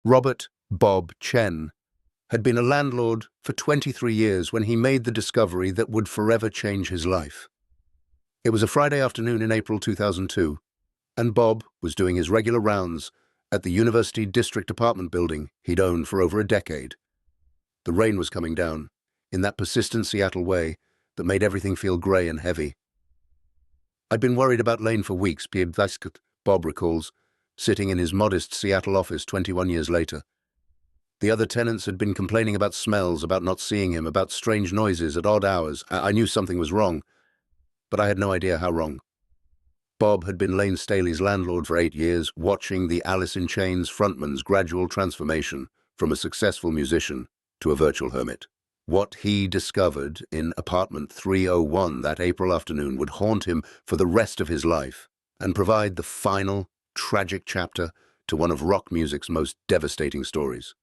Robert Bob Chen had been a landlord for 23 years when he made the discovery that would forever change his life. It was a Friday afternoon in April 2002, and Bob was doing his regular rounds at the University District apartment building he'd owned for over a decade. The rain was coming down, in that persistent Seattle way that made everything feel grey and heavy. "I'd been worried about Layne for weeks," Bob recalls, sitting in his modest Seattle office 21 years later. The other tenants had been complaining about smells, about not seeing him, about strange noises at odd hours. I knew something was wrong, but I had no idea how wrong. Bob had been Layne Staley's landlord for 8 years, watching the Alice in Chains frontman's gradual transformation from a successful musician to a virtual hermit. What he discovered in apartment 301 that April afternoon would haunt him for the rest of his life and provide the final, tragic chapter to one of rock music's most devastating stories.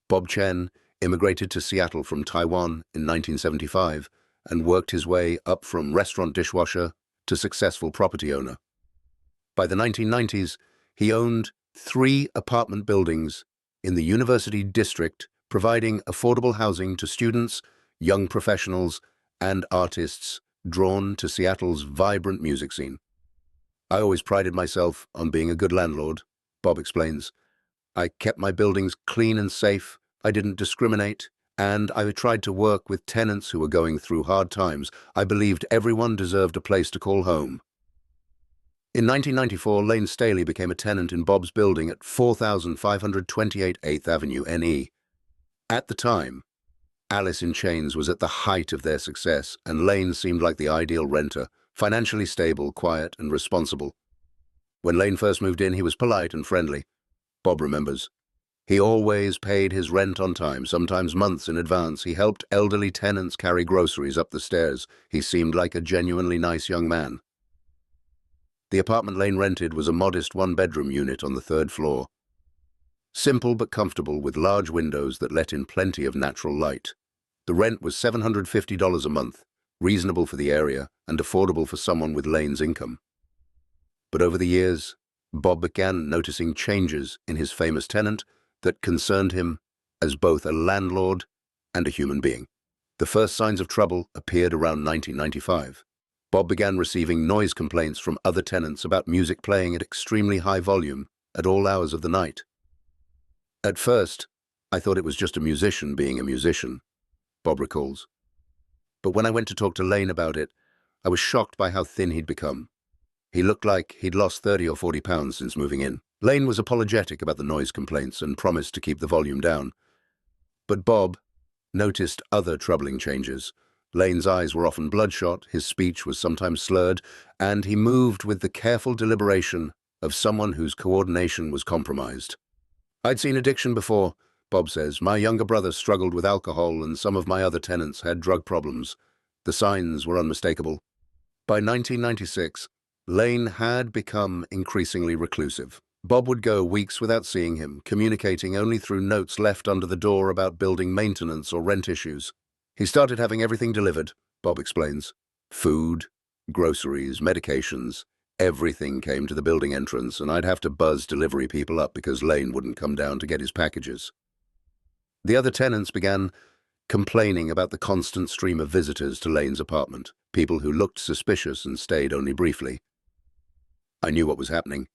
Bob Chen immigrated to Seattle from Taiwan in 1975 and worked his way up from restaurant dishwasher to successful property owner. By the 1990s, he owned 3 apartment buildings in the University District, providing affordable housing to students, young professionals, and artists drawn to Seattle's vibrant music scene. "I always prided myself on being a good landlord," Bob explains. "I kept my buildings clean and safe, I didn't discriminate, and I tried to work with tenants who were going through hard times. I believed everyone deserved a place to call home." In 1994, Layne Staley became a tenant in Bob's building at 4528 8th Avenue, NE. At the time, Alice in Chains was at the height of their success, and Layne seemed like the ideal renter, financially stable, quiet, and responsible. When Layne first moved in, he was polite and friendly. Bob remembers. He always paid his rent on time, sometimes months in advance. He helped elderly tenants carry groceries up the stairs. He seemed like a genuinely nice young man. The apartment Layne rented was a modest 1-bedroom unit on the 3rd floor. Simple but comfortable, with large windows that let in plenty of natural light. The rent was $750 a month, reasonable for the area and affordable for someone with Layne's income. But over the years, Bob began noticing changes in his famous tenant that concerned him as both a landlord and a human being. The first signs of trouble appeared around 1995. Bob began receiving noise complaints from other tenants about music playing at extremely high volume at all hours of the night. "At first, I thought it was just a musician being a musician," Bob recalls. "But when I went to talk to Layne about it, I was shocked by how thin he'd become. He looked like he'd lost 30 or 40 pounds since moving in." Layne was apologetic about the noise complaints and promised to keep the volume down. But Bob noticed other troubling changes. Layne's eyes were often bloodshot, his speech was sometimes slurred, and he moved with the careful deliberation of someone whose coordination was compromised. "I'd seen addiction before," Bob says. "My younger brother struggled with alcohol, and some of my other tenants had drug problems. The signs were unmistakable." By 1996, Layne had become increasingly reclusive. Bob would go weeks without seeing him, communicating only through notes left under the door about building maintenance or rent issues. "He started having everything delivered," Bob explains. Food, groceries, medications, everything came to the building entrance, and I'd have to buzz delivery people up because Layne wouldn't come down to get his packages. The other tenants began complaining about the constant stream of visitors to Layne's apartment, people who looked suspicious and stayed only briefly. "I knew what was happening,"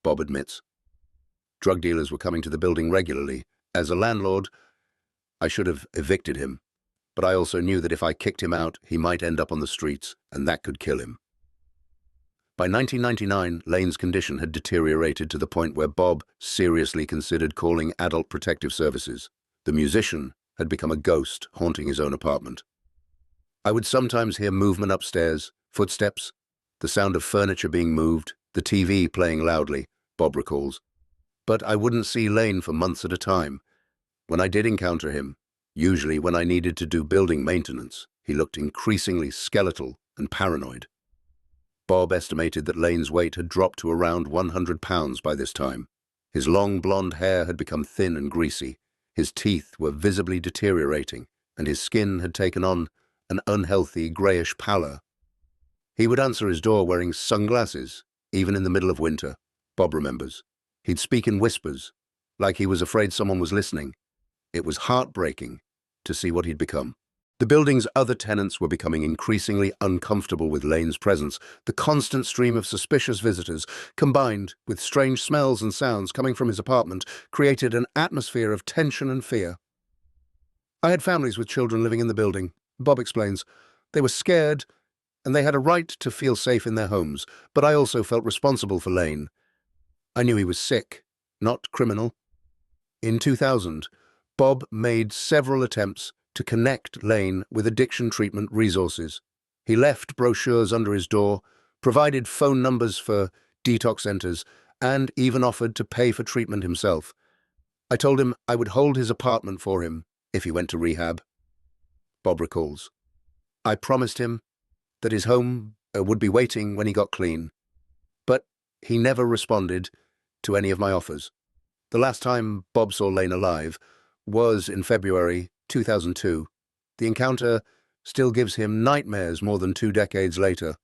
Bob admits. "Drug dealers were coming to the building regularly. As a landlord, I should have evicted him, but I also knew that if I kicked him out, he might end up on the streets, and that could kill him." By 1999, Layne's condition had deteriorated to the point where Bob seriously considered calling Adult Protective Services. The musician had become a ghost haunting his own apartment. "I would sometimes hear movement upstairs, footsteps, the sound of furniture being moved, the TV playing loudly," Bob recalls. "But I wouldn't see Layne for months at a time. When I did encounter him, usually when I needed to do building maintenance, he looked increasingly skeletal and paranoid." Bob estimated that Layne's weight had dropped to around 100 pounds by this time. His long blonde hair had become thin and greasy. His teeth were visibly deteriorating, and his skin had taken on an unhealthy grayish pallor. He would answer his door wearing sunglasses, even in the middle of winter, Bob remembers. He'd speak in whispers, like he was afraid someone was listening. It was heartbreaking to see what he'd become. The building's other tenants were becoming increasingly uncomfortable with Layne's presence. The constant stream of suspicious visitors, combined with strange smells and sounds coming from his apartment, created an atmosphere of tension and fear. I had families with children living in the building, Bob explains. They were scared, and they had a right to feel safe in their homes, but I also felt responsible for Layne. I knew he was sick, not criminal. In 2000, Bob made several attempts to connect Layne with addiction treatment resources. He left brochures under his door, provided phone numbers for detox centers, and even offered to pay for treatment himself. I told him I would hold his apartment for him if he went to rehab. Bob recalls. I promised him that his home would be waiting when he got clean, but he never responded to any of my offers. The last time Bob saw Layne alive was in February 2002. The encounter still gives him nightmares more than 2 decades later.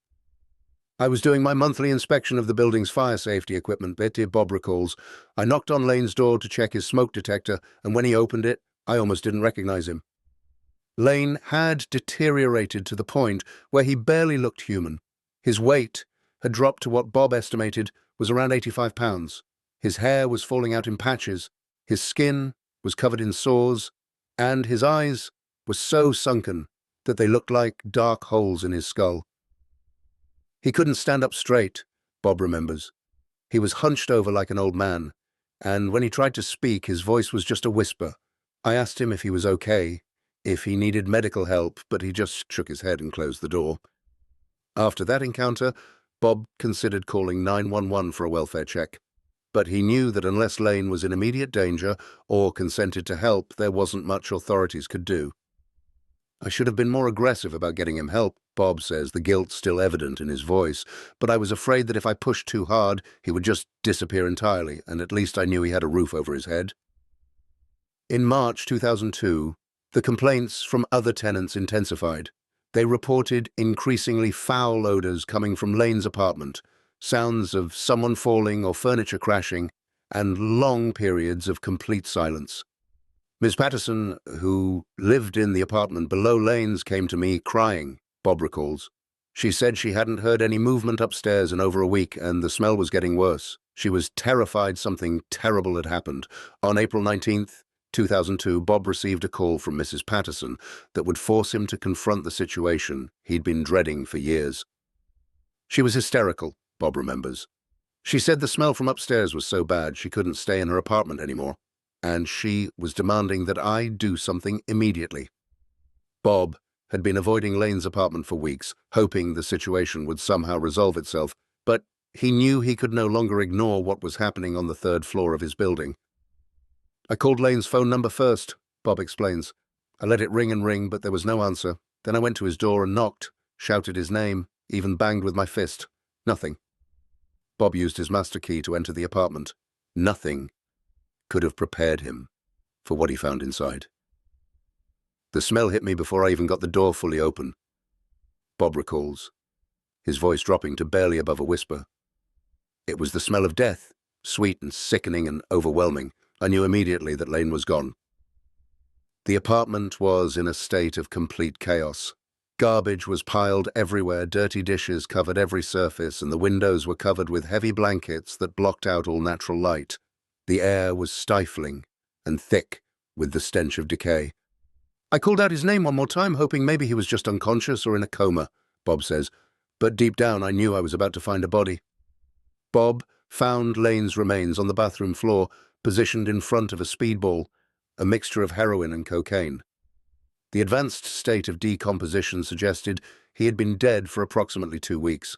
I was doing my monthly inspection of the building's fire safety equipment, Bob recalls. I knocked on Layne's door to check his smoke detector, and when he opened it, I almost didn't recognize him. Layne had deteriorated to the point where he barely looked human. His weight had dropped to what Bob estimated was around 85 pounds. His hair was falling out in patches, his skin was covered in sores, and his eyes were so sunken that they looked like dark holes in his skull. He couldn't stand up straight, Bob remembers. He was hunched over like an old man, and when he tried to speak, his voice was just a whisper. I asked him if he was okay, if he needed medical help, but he just shook his head and closed the door. After that encounter, Bob considered calling 911 for a welfare check, but he knew that unless Layne was in immediate danger or consented to help, there wasn't much authorities could do. I should have been more aggressive about getting him help, Bob says, the guilt still evident in his voice, but I was afraid that if I pushed too hard, he would just disappear entirely, and at least I knew he had a roof over his head. In March 2002, the complaints from other tenants intensified. They reported increasingly foul odors coming from Layne's apartment, sounds of someone falling or furniture crashing, and long periods of complete silence. Ms. Patterson, who lived in the apartment below Layne's, came to me crying, Bob recalls. She said she hadn't heard any movement upstairs in over a week and the smell was getting worse. She was terrified something terrible had happened. On April 19th, 2002, Bob received a call from Mrs. Patterson that would force him to confront the situation he'd been dreading for years. She was hysterical, Bob remembers. She said the smell from upstairs was so bad she couldn't stay in her apartment anymore, and she was demanding that I do something immediately. Bob had been avoiding Layne's apartment for weeks, hoping the situation would somehow resolve itself, but he knew he could no longer ignore what was happening on the 3rd floor of his building. I called Layne's phone number first, Bob explains. I let it ring and ring, but there was no answer. Then I went to his door and knocked, shouted his name, even banged with my fist. Nothing. Bob used his master key to enter the apartment. Nothing could have prepared him for what he found inside. The smell hit me before I even got the door fully open, Bob recalls, his voice dropping to barely above a whisper. It was the smell of death, sweet and sickening and overwhelming. I knew immediately that Layne was gone. The apartment was in a state of complete chaos. Garbage was piled everywhere, dirty dishes covered every surface, and the windows were covered with heavy blankets that blocked out all natural light. The air was stifling and thick with the stench of decay. I called out his name one more time, hoping maybe he was just unconscious or in a coma, Bob says, but deep down I knew I was about to find a body. Bob found Layne's remains on the bathroom floor, positioned in front of a speedball, a mixture of heroin and cocaine. The advanced state of decomposition suggested he had been dead for approximately 2 weeks.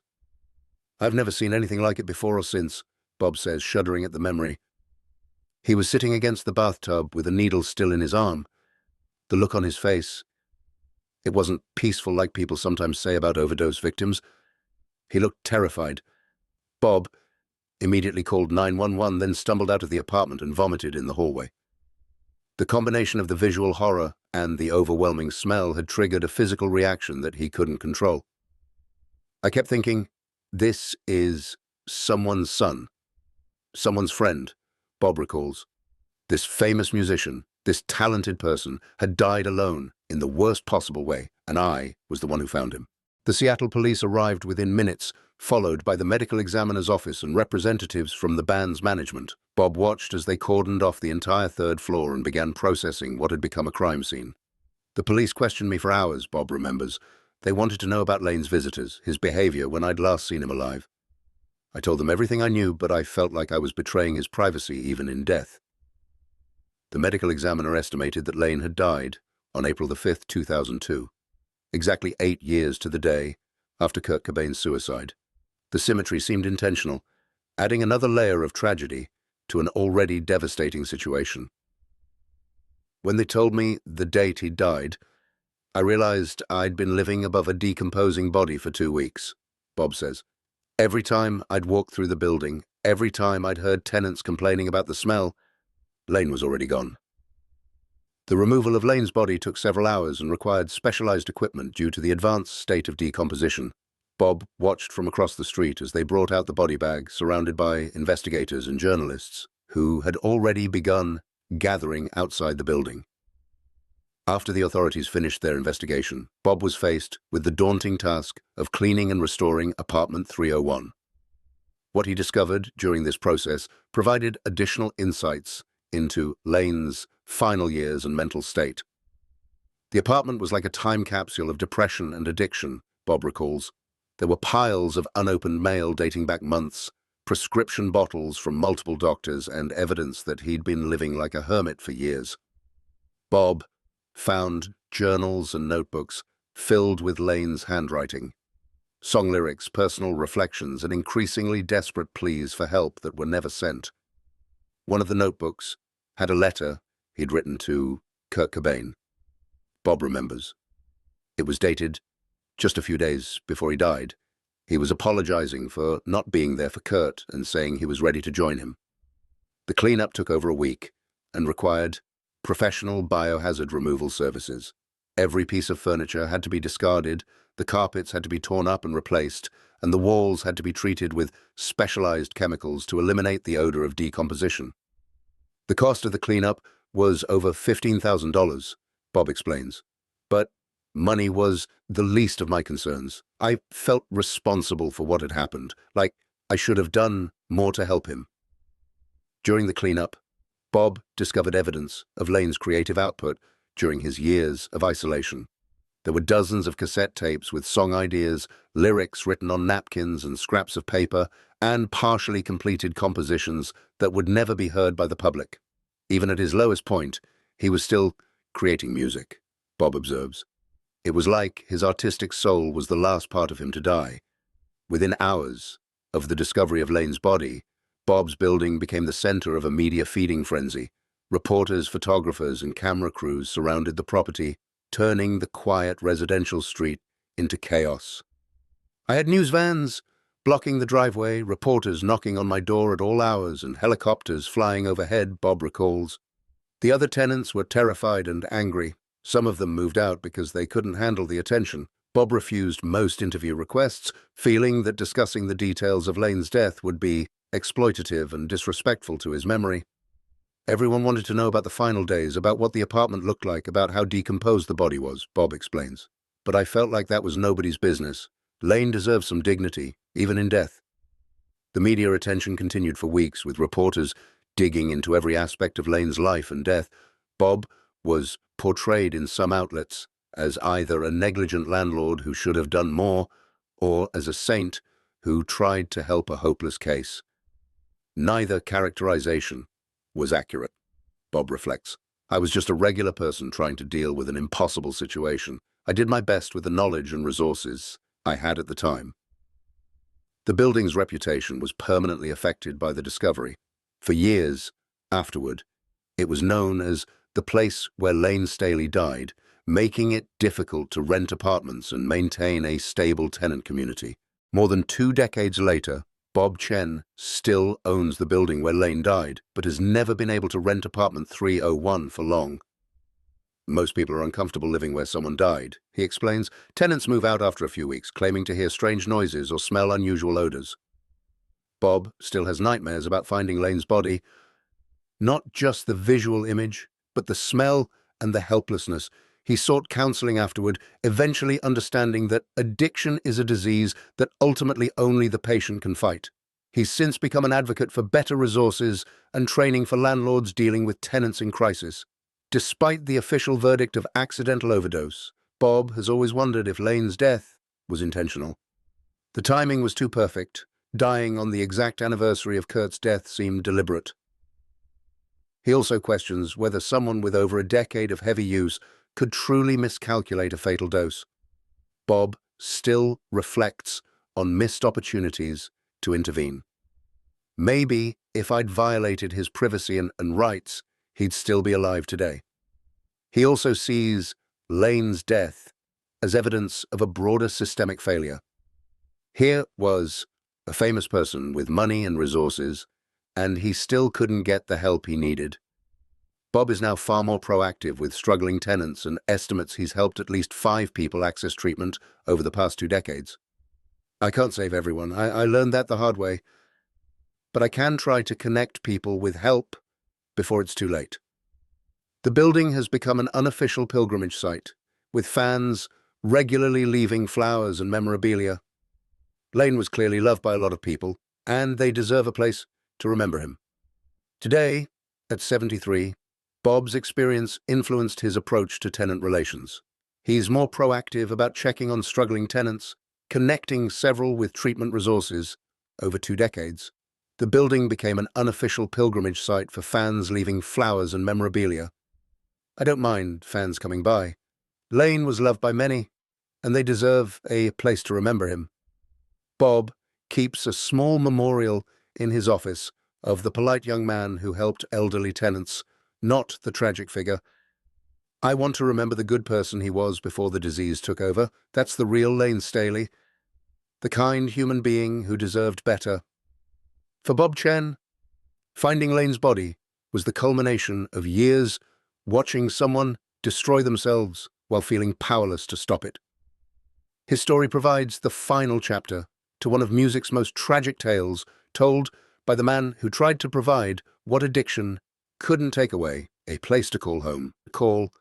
I've never seen anything like it before or since, Bob says, shuddering at the memory. He was sitting against the bathtub with a needle still in his arm. The look on his face, it wasn't peaceful like people sometimes say about overdose victims. He looked terrified. Bob immediately called 911, then stumbled out of the apartment and vomited in the hallway. The combination of the visual horror and the overwhelming smell had triggered a physical reaction that he couldn't control. I kept thinking, this is someone's son, someone's friend, Bob recalls. This famous musician, this talented person, had died alone in the worst possible way, and I was the one who found him. The Seattle police arrived within minutes, followed by the medical examiner's office and representatives from the band's management. Bob watched as they cordoned off the entire third floor and began processing what had become a crime scene. The police questioned me for hours, Bob remembers. They wanted to know about Layne's visitors, his behavior when I'd last seen him alive. I told them everything I knew, but I felt like I was betraying his privacy even in death. The medical examiner estimated that Layne had died on April the 5th, 2002, exactly 8 years to the day after Kurt Cobain's suicide. The symmetry seemed intentional, adding another layer of tragedy to an already devastating situation. When they told me the date he died, I realized I'd been living above a decomposing body for 2 weeks, Bob says. Every time I'd walked through the building, every time I'd heard tenants complaining about the smell, Layne was already gone. The removal of Layne's body took several hours and required specialized equipment due to the advanced state of decomposition. Bob watched from across the street as they brought out the body bag, surrounded by investigators and journalists who had already begun gathering outside the building. After the authorities finished their investigation, Bob was faced with the daunting task of cleaning and restoring apartment 301. What he discovered during this process provided additional insights into Layne's final years and mental state. The apartment was like a time capsule of depression and addiction, Bob recalls. There were piles of unopened mail dating back months, prescription bottles from multiple doctors, and evidence that he'd been living like a hermit for years. Bob found journals and notebooks filled with Layne's handwriting, song lyrics, personal reflections, and increasingly desperate pleas for help that were never sent. One of the notebooks had a letter he'd written to Kurt Cobain. Bob remembers. It was dated just a few days before he died. He was apologizing for not being there for Kurt and saying he was ready to join him. The cleanup took over a week and required professional biohazard removal services. Every piece of furniture had to be discarded, the carpets had to be torn up and replaced, and the walls had to be treated with specialized chemicals to eliminate the odor of decomposition. The cost of the cleanup was over $15,000, Bob explains. But money was the least of my concerns. I felt responsible for what had happened, like I should have done more to help him. During the cleanup, Bob discovered evidence of Layne's creative output during his years of isolation. There were dozens of cassette tapes with song ideas, lyrics written on napkins and scraps of paper, and partially completed compositions that would never be heard by the public. Even at his lowest point, he was still creating music, Bob observes. It was like his artistic soul was the last part of him to die. Within hours of the discovery of Layne's body, Bob's building became the center of a media feeding frenzy. Reporters, photographers, and camera crews surrounded the property, turning the quiet residential street into chaos. I had news vans blocking the driveway, reporters knocking on my door at all hours, and helicopters flying overhead, Bob recalls. The other tenants were terrified and angry. Some of them moved out because they couldn't handle the attention. Bob refused most interview requests, feeling that discussing the details of Layne's death would be exploitative and disrespectful to his memory. Everyone wanted to know about the final days, about what the apartment looked like, about how decomposed the body was, Bob explains. But I felt like that was nobody's business. Layne deserved some dignity, even in death. The media attention continued for weeks, with reporters digging into every aspect of Layne's life and death. Bob was portrayed in some outlets as either a negligent landlord who should have done more, or as a saint who tried to help a hopeless case. Neither characterization was accurate, Bob reflects. I was just a regular person trying to deal with an impossible situation. I did my best with the knowledge and resources I had at the time. The building's reputation was permanently affected by the discovery. For years afterward, it was known as the place where Layne Staley died, making it difficult to rent apartments and maintain a stable tenant community. More than 2 decades later, Bob Chen still owns the building where Layne died, but has never been able to rent apartment 301 for long. Most people are uncomfortable living where someone died, he explains. Tenants move out after a few weeks, claiming to hear strange noises or smell unusual odors. Bob still has nightmares about finding Layne's body, Not just the visual image, but the smell and the helplessness. He sought counseling afterward, eventually understanding that addiction is a disease that ultimately only the patient can fight. He's since become an advocate for better resources and training for landlords dealing with tenants in crisis. Despite the official verdict of accidental overdose, Bob has always wondered if Layne's death was intentional. The timing was too perfect. Dying on the exact anniversary of Kurt's death seemed deliberate. He also questions whether someone with over a decade of heavy use could truly miscalculate a fatal dose. Bob still reflects on missed opportunities to intervene. Maybe if I'd violated his privacy and rights, he'd still be alive today. He also sees Layne's death as evidence of a broader systemic failure. Here was a famous person with money and resources, and he still couldn't get the help he needed. Bob is now far more proactive with struggling tenants and estimates he's helped at least 5 people access treatment over the past 2 decades. I can't save everyone. I learned that the hard way. But I can try to connect people with help before it's too late. The building has become an unofficial pilgrimage site, with fans regularly leaving flowers and memorabilia. Layne was clearly loved by a lot of people, and they deserve a place to remember him. Today, at 73, Bob's experience influenced his approach to tenant relations. He's more proactive about checking on struggling tenants, connecting several with treatment resources. Over 2 decades, the building became an unofficial pilgrimage site for fans leaving flowers and memorabilia. I don't mind fans coming by. Layne was loved by many, and they deserve a place to remember him. Bob keeps a small memorial in his office of the polite young man who helped elderly tenants, not the tragic figure. I want to remember the good person he was before the disease took over. That's the real Layne Staley, the kind human being who deserved better. For Bob Chen, finding Layne's body was the culmination of years watching someone destroy themselves while feeling powerless to stop it. His story provides the final chapter to one of music's most tragic tales, told by the man who tried to provide what addiction couldn't take away: a place to call home. Call